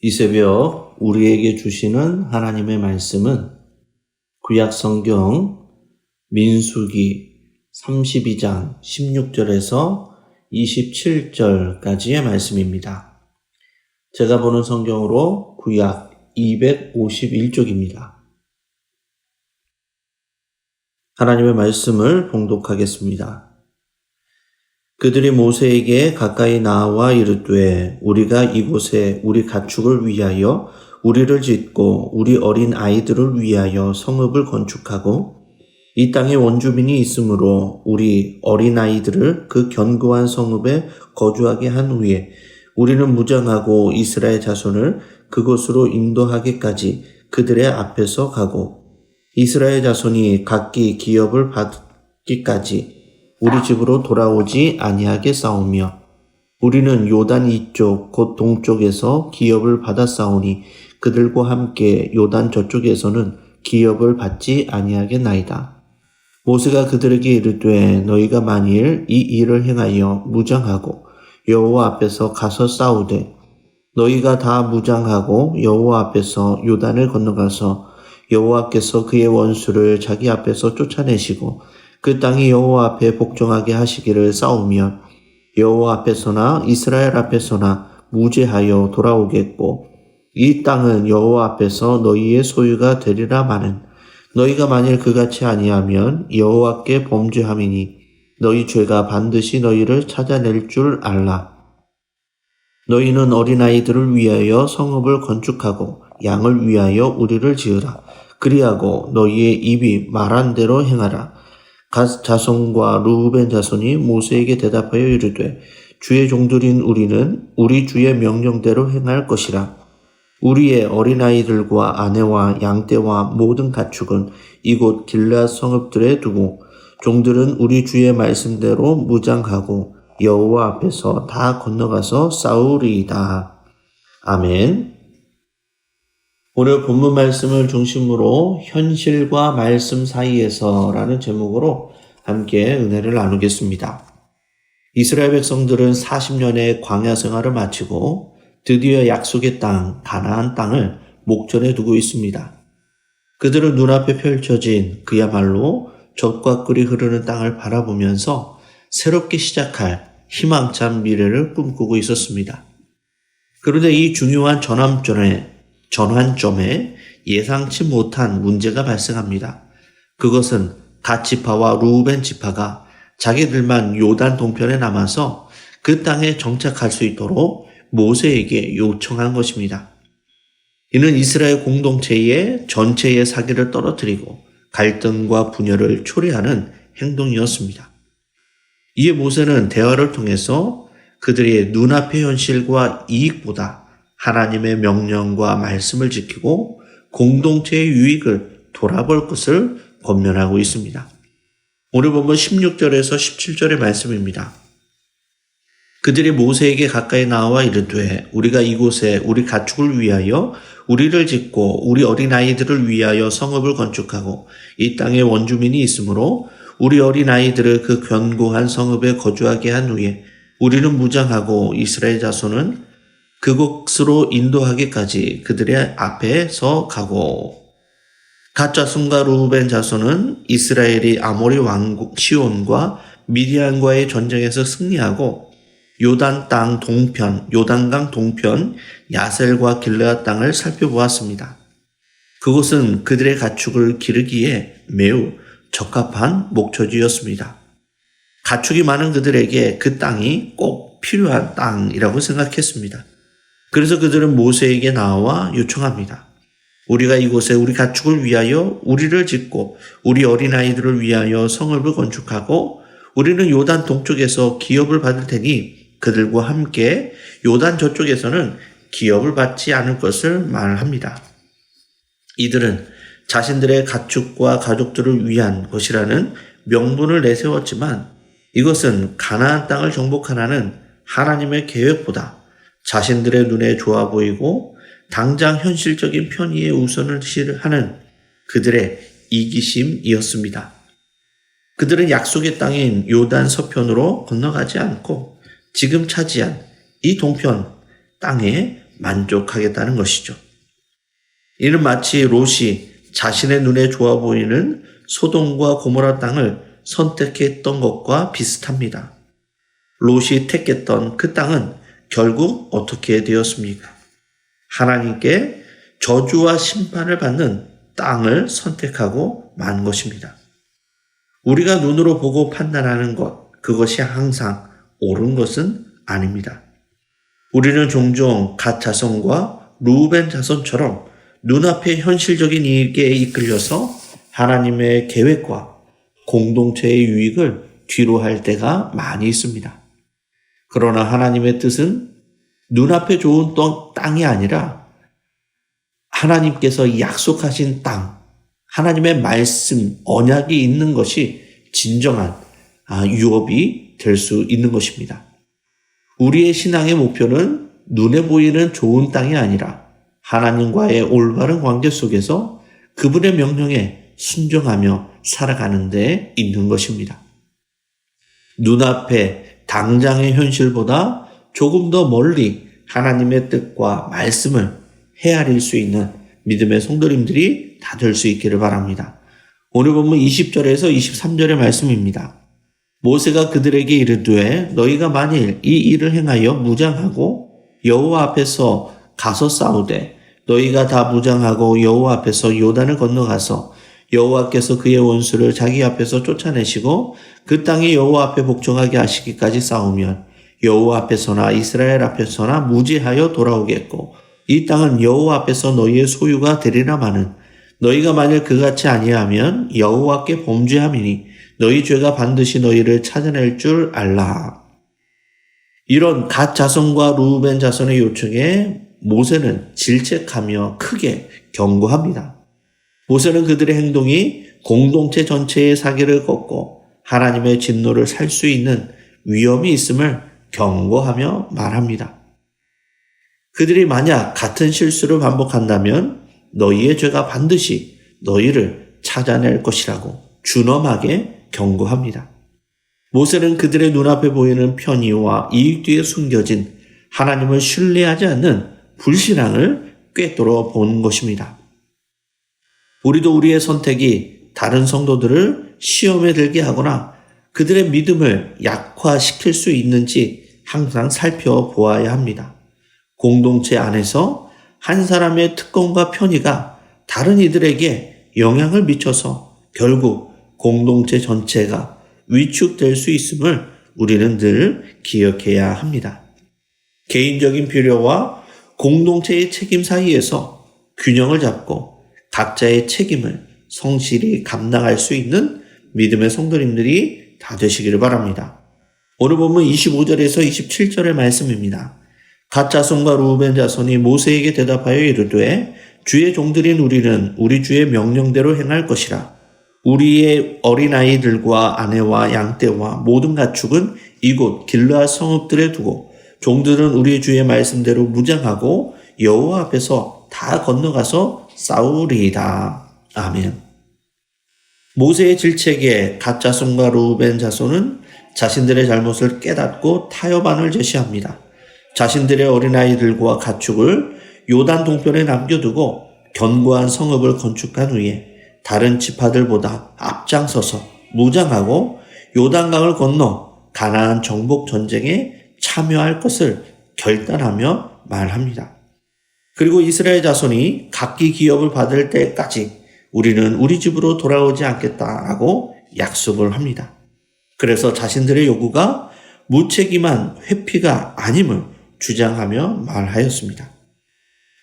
이 새벽 우리에게 주시는 하나님의 말씀은 구약 성경 민수기 32장 16절에서 27절까지의 말씀입니다. 제가 보는 성경으로 구약 251쪽입니다. 하나님의 말씀을 봉독하겠습니다. 그들이 모세에게 가까이 나와 이르되 우리가 이곳에 우리 가축을 위하여 우리를 짓고 우리 어린 아이들을 위하여 성읍을 건축하고 이 땅에 원주민이 있으므로 우리 어린 아이들을 그 견고한 성읍에 거주하게 한 후에 우리는 무장하고 이스라엘 자손을 그곳으로 인도하기까지 그들의 앞에서 가고 이스라엘 자손이 각기 기업을 받기까지 우리 집으로 돌아오지 아니하게 싸우며 우리는 요단 이쪽 곧 동쪽에서 기업을 받았사오니 그들과 함께 요단 저쪽에서는 기업을 받지 아니하겠나이다. 모세가 그들에게 이르되 너희가 만일 이 일을 행하여 무장하고 여호와 앞에서 가서 싸우되 너희가 다 무장하고 여호와 앞에서 요단을 건너가서 여호와께서 그의 원수를 자기 앞에서 쫓아내시고 그 땅이 여호와 앞에 복종하게 하시기를 싸우며 여호와 앞에서나 이스라엘 앞에서나 무죄하여 돌아오겠고 이 땅은 여호와 앞에서 너희의 소유가 되리라 마는 너희가 만일 그같이 아니하면 여호와께 범죄함이니 너희 죄가 반드시 너희를 찾아낼 줄 알라. 너희는 어린아이들을 위하여 성읍을 건축하고 양을 위하여 우리를 지으라. 그리하고 너희의 입이 말한 대로 행하라. 갓 자손과 르우벤 자손이 모세에게 대답하여 이르되 주의 종들인 우리는 우리 주의 명령대로 행할 것이라. 우리의 어린아이들과 아내와 양떼와 모든 가축은 이곳 길르앗 성읍들에 두고 종들은 우리 주의 말씀대로 무장하고 여호와 앞에서 다 건너가서 싸우리이다. 아멘. 오늘 본문 말씀을 중심으로 현실과 말씀 사이에서라는 제목으로 함께 은혜를 나누겠습니다. 이스라엘 백성들은 40년의 광야 생활을 마치고 드디어 약속의 땅, 가나안 땅을 목전에 두고 있습니다. 그들은 눈앞에 펼쳐진 그야말로 젖과 꿀이 흐르는 땅을 바라보면서 새롭게 시작할 희망찬 미래를 꿈꾸고 있었습니다. 그런데 이 중요한 전환점에 예상치 못한 문제가 발생합니다. 그것은 갓 지파와 르우벤 지파가 자기들만 요단 동편에 남아서 그 땅에 정착할 수 있도록 모세에게 요청한 것입니다. 이는 이스라엘 공동체의 전체의 사기를 떨어뜨리고 갈등과 분열을 초래하는 행동이었습니다. 이에 모세는 대화를 통해서 그들의 눈앞의 현실과 이익보다 하나님의 명령과 말씀을 지키고 공동체의 유익을 돌아볼 것을 권면하고 있습니다. 오늘 본문 16절에서 17절의 말씀입니다. 그들이 모세에게 가까이 나와 이르되 우리가 이곳에 우리 가축을 위하여 우리를 짓고 우리 어린아이들을 위하여 성읍을 건축하고 이 땅에 원주민이 있으므로 우리 어린아이들을 그 견고한 성읍에 거주하게 한 후에 우리는 무장하고 이스라엘 자손은 그곳으로 인도하기까지 그들의 앞에서 가고 갓 자손과 르우벤 자손은 이스라엘이 아모리 왕 시온과 미디안과의 전쟁에서 승리하고 요단강 동편 야셀과 길르앗 땅을 살펴보았습니다. 그곳은 그들의 가축을 기르기에 매우 적합한 목초지였습니다. 가축이 많은 그들에게 그 땅이 꼭 필요한 땅이라고 생각했습니다. 그래서 그들은 모세에게 나와 요청합니다. 우리가 이곳에 우리 가축을 위하여 우리를 짓고 우리 어린아이들을 위하여 성읍을 건축하고 우리는 요단 동쪽에서 기업을 받을 테니 그들과 함께 요단 저쪽에서는 기업을 받지 않을 것을 말합니다. 이들은 자신들의 가축과 가족들을 위한 것이라는 명분을 내세웠지만 이것은 가나안 땅을 정복하라는 하나님의 계획보다 자신들의 눈에 좋아 보이고 당장 현실적인 편의에 우선을 하는 그들의 이기심이었습니다. 그들은 약속의 땅인 요단 서편으로 건너가지 않고 지금 차지한 이 동편 땅에 만족하겠다는 것이죠. 이는 마치 롯이 자신의 눈에 좋아 보이는 소돔과 고모라 땅을 선택했던 것과 비슷합니다. 롯이 택했던 그 땅은 결국 어떻게 되었습니까? 하나님께 저주와 심판을 받는 땅을 선택하고 만 것입니다. 우리가 눈으로 보고 판단하는 것, 그것이 항상 옳은 것은 아닙니다. 우리는 종종 갓 자손과 루벤 자손처럼 눈앞의 현실적인 이익에 이끌려서 하나님의 계획과 공동체의 유익을 뒤로 할 때가 많이 있습니다. 그러나 하나님의 뜻은 눈앞에 좋은 땅이 아니라 하나님께서 약속하신 땅, 하나님의 말씀, 언약이 있는 것이 진정한 유업이 될 수 있는 것입니다. 우리의 신앙의 목표는 눈에 보이는 좋은 땅이 아니라 하나님과의 올바른 관계 속에서 그분의 명령에 순종하며 살아가는 데 있는 것입니다. 눈앞에 당장의 현실보다 조금 더 멀리 하나님의 뜻과 말씀을 헤아릴 수 있는 믿음의 성도님들이 다 될 수 있기를 바랍니다. 오늘 본문 20절에서 23절의 말씀입니다. 모세가 그들에게 이르되 너희가 만일 이 일을 행하여 무장하고 여호와 앞에서 가서 싸우되 너희가 다 무장하고 여호와 앞에서 요단을 건너가서 여호와께서 그의 원수를 자기 앞에서 쫓아내시고 그 땅이 여호와 앞에 복종하게 하시기까지 싸우면 여호와 앞에서나 이스라엘 앞에서나 무죄하여 돌아오겠고 이 땅은 여호와 앞에서 너희의 소유가 되리라마는 너희가 만일 그같이 아니하면 여호와께 범죄함이니 너희 죄가 반드시 너희를 찾아낼 줄 알라. 이런 갓 자손과 루벤 자손의 요청에 모세는 질책하며 크게 경고합니다. 모세는 그들의 행동이 공동체 전체의 사기를 꺾고 하나님의 진노를 살 수 있는 위험이 있음을 경고하며 말합니다. 그들이 만약 같은 실수를 반복한다면 너희의 죄가 반드시 너희를 찾아낼 것이라고 준엄하게 경고합니다. 모세는 그들의 눈앞에 보이는 편의와 이익 뒤에 숨겨진 하나님을 신뢰하지 않는 불신앙을 꿰뚫어 본 것입니다. 우리도 우리의 선택이 다른 성도들을 시험에 들게 하거나 그들의 믿음을 약화시킬 수 있는지 항상 살펴보아야 합니다. 공동체 안에서 한 사람의 특권과 편의가 다른 이들에게 영향을 미쳐서 결국 공동체 전체가 위축될 수 있음을 우리는 늘 기억해야 합니다. 개인적인 필요와 공동체의 책임 사이에서 균형을 잡고 각자의 책임을 성실히 감당할 수 있는 믿음의 성도님들이 다 되시기를 바랍니다. 오늘 본문 25절에서 27절의 말씀입니다. 갓 자손과 루벤 자손이 모세에게 대답하여 이르되 주의 종들인 우리는 우리 주의 명령대로 행할 것이라. 우리의 어린아이들과 아내와 양떼와 모든 가축은 이곳 길르앗 성읍들에 두고 종들은 우리 주의 말씀대로 무장하고 여호와 앞에서 다 건너가서 싸우리이다. 아멘. 모세의 질책에 갓 자손과 루벤 자손은 자신들의 잘못을 깨닫고 타협안을 제시합니다. 자신들의 어린아이들과 가축을 요단 동편에 남겨두고 견고한 성읍을 건축한 후에 다른 지파들보다 앞장서서 무장하고 요단강을 건너 가나안 정복 전쟁에 참여할 것을 결단하며 말합니다. 그리고 이스라엘 자손이 각기 기업을 받을 때까지 우리는 우리 집으로 돌아오지 않겠다라고 약속을 합니다. 그래서 자신들의 요구가 무책임한 회피가 아님을 주장하며 말하였습니다.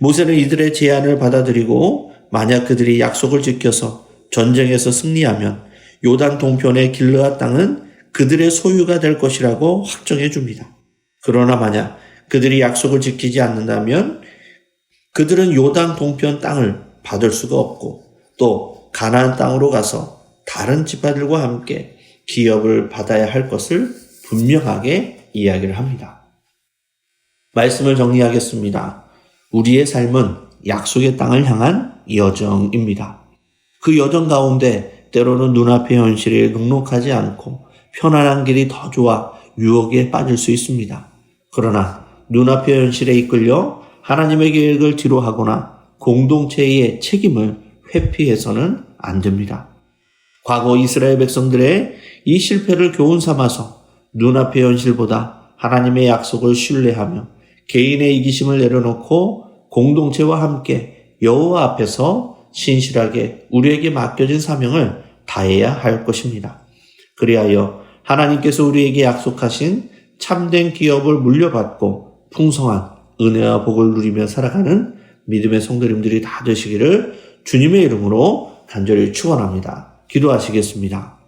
모세는 이들의 제안을 받아들이고 만약 그들이 약속을 지켜서 전쟁에서 승리하면 요단 동편의 길르앗 땅은 그들의 소유가 될 것이라고 확정해 줍니다. 그러나 만약 그들이 약속을 지키지 않는다면 그들은 요단 동편 땅을 받을 수가 없고 또 가나안 땅으로 가서 다른 지파들과 함께 기업을 받아야 할 것을 분명하게 이야기를 합니다. 말씀을 정리하겠습니다. 우리의 삶은 약속의 땅을 향한 여정입니다. 그 여정 가운데 때로는 눈앞의 현실이 녹록하지 않고 편안한 길이 더 좋아 유혹에 빠질 수 있습니다. 그러나 눈앞의 현실에 이끌려 하나님의 계획을 뒤로하거나 공동체의 책임을 회피해서는 안 됩니다. 과거 이스라엘 백성들의 이 실패를 교훈 삼아서 눈앞의 현실보다 하나님의 약속을 신뢰하며 개인의 이기심을 내려놓고 공동체와 함께 여호와 앞에서 신실하게 우리에게 맡겨진 사명을 다해야 할 것입니다. 그리하여 하나님께서 우리에게 약속하신 참된 기업을 물려받고 풍성한 은혜와 복을 누리며 살아가는 믿음의 성도님들이 다 되시기를 주님의 이름으로 간절히 축원합니다. 기도하시겠습니다.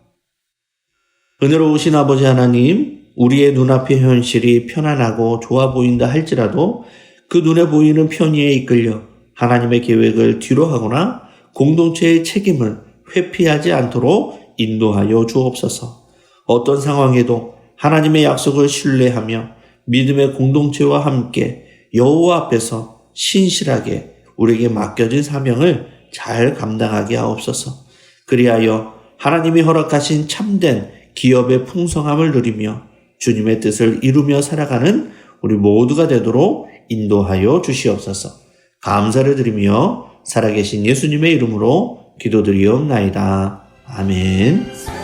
은혜로우신 아버지 하나님, 우리의 눈앞의 현실이 편안하고 좋아 보인다 할지라도 그 눈에 보이는 편의에 이끌려 하나님의 계획을 뒤로하거나 공동체의 책임을 회피하지 않도록 인도하여 주옵소서. 어떤 상황에도 하나님의 약속을 신뢰하며 믿음의 공동체와 함께 여호와 앞에서 신실하게 우리에게 맡겨진 사명을 잘 감당하게 하옵소서. 그리하여 하나님이 허락하신 참된 기업의 풍성함을 누리며 주님의 뜻을 이루며 살아가는 우리 모두가 되도록 인도하여 주시옵소서. 감사를 드리며 살아계신 예수님의 이름으로 기도드리옵나이다. 아멘.